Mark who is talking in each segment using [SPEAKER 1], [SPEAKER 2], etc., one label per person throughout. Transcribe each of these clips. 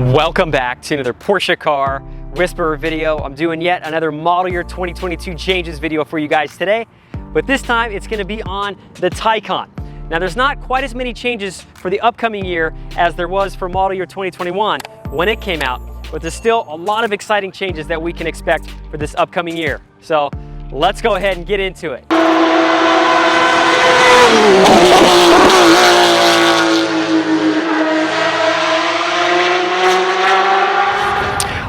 [SPEAKER 1] Welcome back to another Porsche Car Whisperer video. I'm doing yet another model year 2022 changes video for you guys today, but this time it's going to be on the Taycan. Now there's not quite as many changes for the upcoming year as there was for model year 2021 when it came out, but there's still a lot of exciting changes that we can expect for this upcoming year. So let's go ahead and get into it.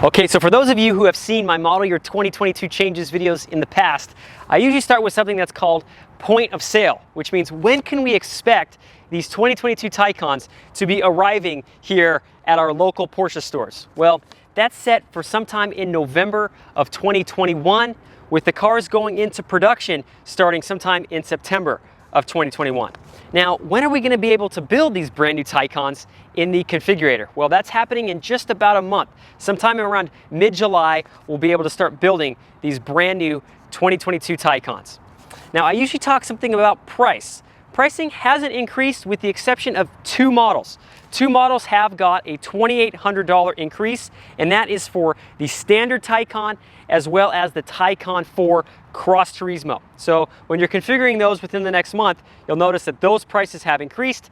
[SPEAKER 1] Okay, so for those of you who have seen my model year 2022 changes videos in the past, I usually start with something that's called point of sale, which means when can we expect these 2022 Taycans to be arriving here at our local Porsche stores? Well, that's set for sometime in November of 2021, with the cars going into production starting sometime in September of 2021. Now, when are we going to be able to build these brand new Taycans in the configurator? Well, that's happening in just about a month. Sometime around mid-July, we'll be able to start building these brand new 2022 Taycans. Now, I usually talk something about price. Pricing hasn't increased with the exception of two models. Two models have got a $2,800 increase, and that is for the standard Taycan as well as the Taycan 4 Cross Turismo. So when you're configuring those within the next month, you'll notice that those prices have increased.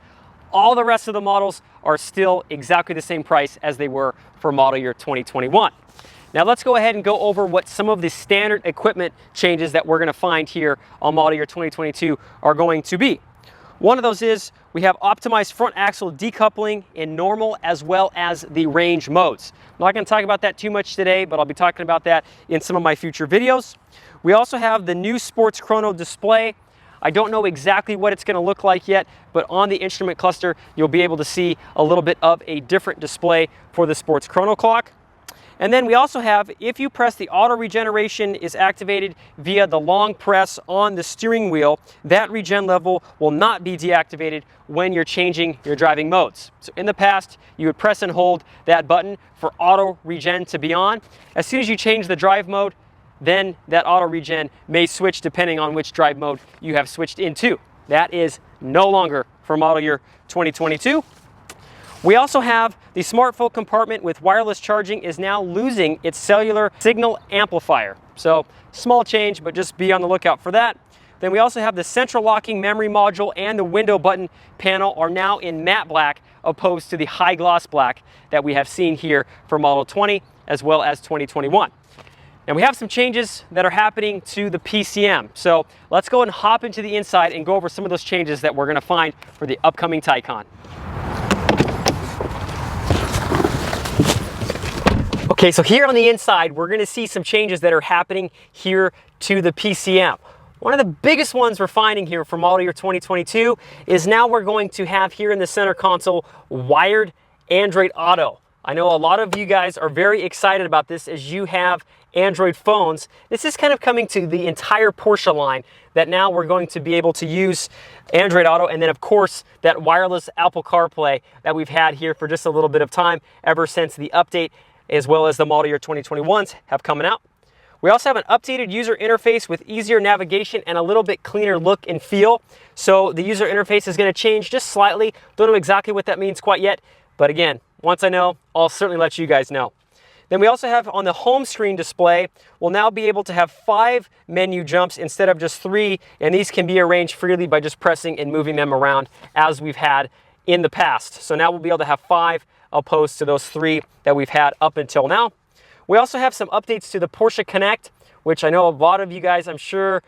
[SPEAKER 1] All the rest of the models are still exactly the same price as they were for model year 2021. Now let's go ahead and go over what some of the standard equipment changes that we're going to find here on model year 2022 are going to be. One of those is we have optimized front axle decoupling in normal as well as the range modes. I'm not going to talk about that too much today, but I'll be talking about that in some of my future videos. We also have the new Sports Chrono display. I don't know exactly what it's going to look like yet, but on the instrument cluster, you'll be able to see a little bit of a different display for the Sports Chrono clock. And then we also have, if you press the auto regeneration is activated via the long press on the steering wheel, that regen level will not be deactivated when you're changing your driving modes. So in the past, you would press and hold that button for auto regen to be on. As soon as you change the drive mode, then that auto regen may switch depending on which drive mode you have switched into. That is no longer for model year 2022. We also have the smartphone compartment with wireless charging is now losing its cellular signal amplifier. So small change, but just be on the lookout for that. Then we also have the central locking memory module and the window button panel are now in matte black opposed to the high gloss black that we have seen here for model 20 as well as 2021. And we have some changes that are happening to the PCM. So let's go and hop into the inside and go over some of those changes that we're going to find for the upcoming Taycan. Okay, so here on the inside, we're going to see some changes that are happening here to the PCM. One of the biggest ones we're finding here for model year 2022 is now we're going to have here in the center console wired Android Auto. I know a lot of you guys are very excited about this as you have Android phones. This is kind of coming to the entire Porsche line, that now we're going to be able to use Android Auto, and then of course that wireless Apple CarPlay that we've had here for just a little bit of time ever since the update as well as the model year 2021s have come out. We also have an updated user interface with easier navigation and a little bit cleaner look and feel. So the user interface is going to change just slightly. Don't know exactly what that means quite yet, but again, once I know, I'll certainly let you guys know. Then we also have on the home screen display, we'll now be able to have 5 menu jumps instead of just 3, and these can be arranged freely by just pressing and moving them around as we've had in the past. So now we'll be able to have 5 opposed to those 3 that we've had up until now. We also have some updates to the Porsche Connect, which I know a lot of you guys, I'm sure,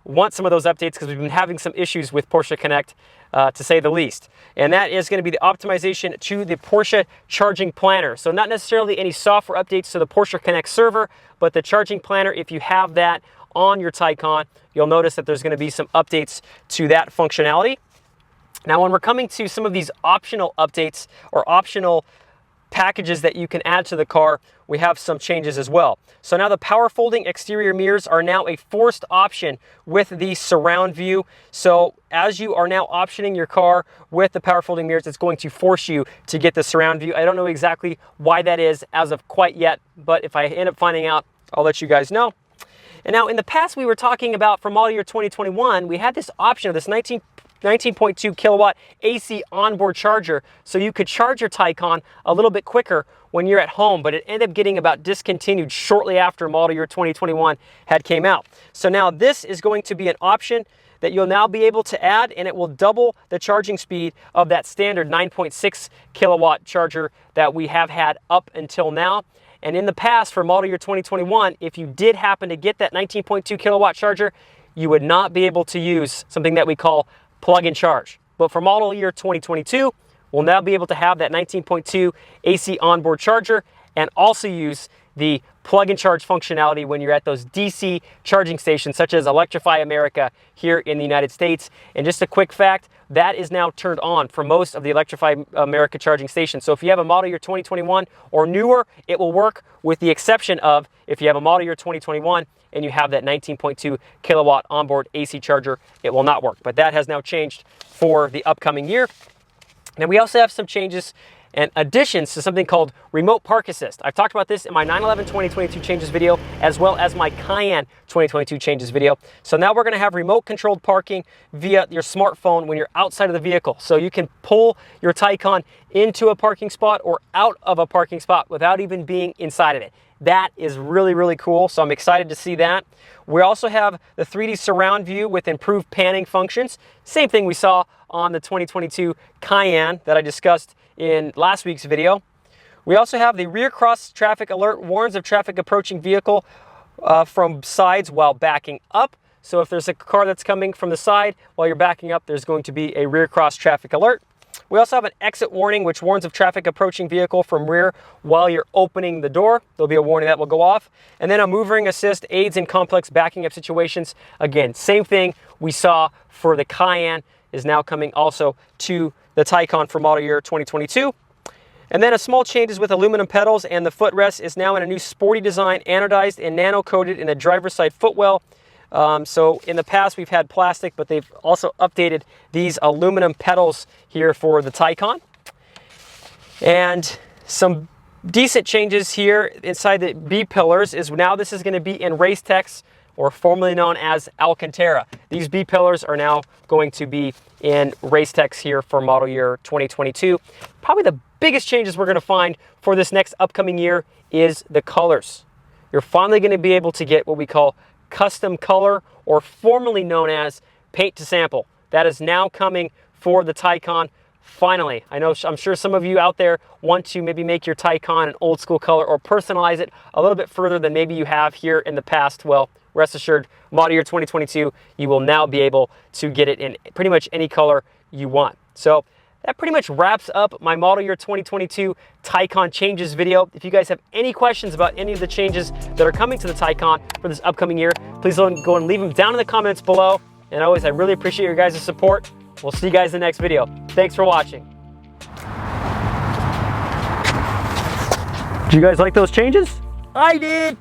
[SPEAKER 1] want some of those updates because we've been having some issues with Porsche Connect, to say the least. And that is going to be the optimization to the Porsche Charging Planner. So not necessarily any software updates to the Porsche Connect server, but the Charging Planner, if you have that on your Taycan, you'll notice that there's going to be some updates to that functionality. Now, when we're coming to some of these optional updates or optional packages that you can add to the car, we have some changes as well. So now the power folding exterior mirrors are now a forced option with the surround view. So as you are now optioning your car with the power folding mirrors, it's going to force you to get the surround view. I don't know exactly why that is as of quite yet, but if I end up finding out, I'll let you guys know. And now in the past we were talking about for model year 2021, we had this option of this 19 19.2 kilowatt AC onboard charger, so you could charge your Taycan a little bit quicker when you're at home, but it ended up getting about discontinued shortly after model year 2021 had came out. So now this is going to be an option that you'll now be able to add, and it will double the charging speed of that standard 9.6 kilowatt charger that we have had up until now. And in the past, for model year 2021, if you did happen to get that 19.2 kilowatt charger, you would not be able to use something that we call plug and charge. But for model year 2022, we'll now be able to have that 19.2 AC onboard charger and also use the plug and charge functionality when you're at those DC charging stations such as Electrify America here in the United States. And just a quick fact, that is now turned on for most of the Electrify America charging stations. So if you have a model year 2021 or newer, it will work, with the exception of if you have a model year 2021 and you have that 19.2 kilowatt onboard AC charger, it will not work. But that has now changed for the upcoming year. Now we also have some changes and additions to something called Remote Park Assist. I've talked about this in my 911 2022 changes video, as well as my Cayenne 2022 changes video. So now we're gonna have remote controlled parking via your smartphone when you're outside of the vehicle. So you can pull your Taycan into a parking spot or out of a parking spot without even being inside of it. That is really, really cool, so I'm excited to see that. We also have the 3D surround view with improved panning functions. Same thing we saw on the 2022 Cayenne that I discussed in last week's video. We also have the rear cross traffic alert, warns of traffic approaching vehicle from sides while backing up. So if there's a car that's coming from the side while you're backing up, there's going to be a rear cross traffic alert. We also have an exit warning, which warns of traffic approaching vehicle from rear while you're opening the door. There'll be a warning that will go off. And then a moving assist aids in complex backing up situations. Again, same thing we saw for the Cayenne is now coming also to the Taycan for model year 2022. And then a small changes with aluminum pedals, and the footrest is now in a new sporty design, anodized and nano-coated in the driver's side footwell. So in the past we've had plastic, but they've also updated these aluminum pedals here for the Taycan. And some decent changes here inside the B pillars is now this is going to be in race text, or formerly known as Alcantara. These B pillars are now going to be in race text here for model year 2022. Probably the biggest changes we're going to find for this next upcoming year is the colors. You're finally going to be able to get what we call custom color, or formerly known as paint to sample. That is now coming for the Taycan. Finally, I'm sure some of you out there want to maybe make your Taycan an old school color or personalize it a little bit further than maybe you have here in the past. Well, rest assured, model year 2022, you will now be able to get it in pretty much any color you want. So that pretty much wraps up my model year 2022 Taycan changes video. If you guys have any questions about any of the changes that are coming to the Taycan for this upcoming year, please go and leave them down in the comments below. And always, I really appreciate your guys' support. We'll see you guys in the next video. Thanks for watching. Did you guys like those changes? I did.